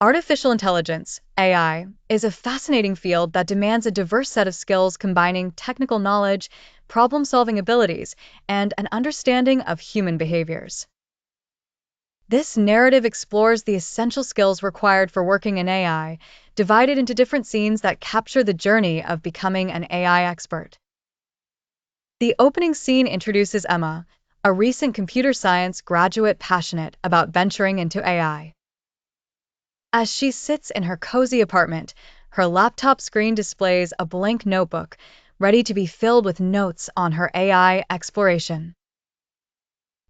Artificial intelligence, AI, is a fascinating field that demands a diverse set of skills combining technical knowledge, problem solving abilities, and an understanding of human behaviors. This narrative explores the essential skills required for working in AI, divided into different scenes that capture the journey of becoming an AI expert. The opening scene introduces Emma, a recent computer science graduate passionate about venturing into AI. As she sits in her cozy apartment, her laptop screen displays a blank notebook, ready to be filled with notes on her AI exploration.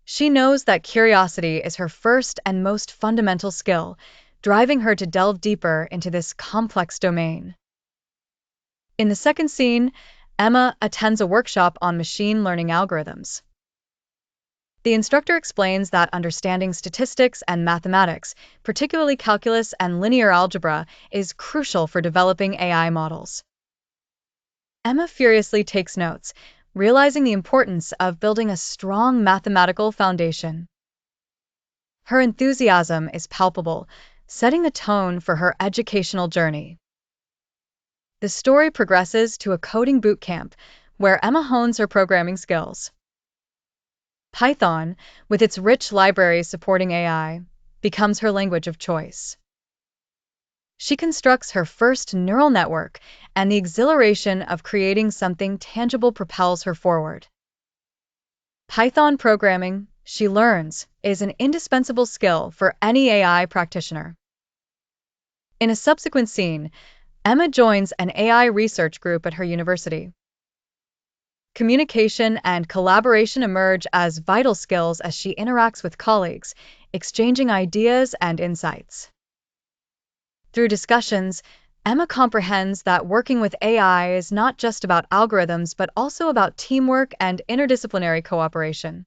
She knows that curiosity is her first and most fundamental skill, driving her to delve deeper into this complex domain. In the second scene, Emma attends a workshop on machine learning algorithms. The instructor explains that understanding statistics and mathematics, particularly calculus and linear algebra, is crucial for developing AI models. Emma furiously takes notes, realizing the importance of building a strong mathematical foundation. Her enthusiasm is palpable, setting the tone for her educational journey. The story progresses to a coding boot camp, where Emma hones her programming skills. Python, with its rich libraries supporting AI, becomes her language of choice. She constructs her first neural network, and the exhilaration of creating something tangible propels her forward. Python programming, she learns, is an indispensable skill for any AI practitioner. In a subsequent scene, Emma joins an AI research group at her university. Communication and collaboration emerge as vital skills as she interacts with colleagues, exchanging ideas and insights. Through discussions, Emma comprehends that working with AI is not just about algorithms but also about teamwork and interdisciplinary cooperation.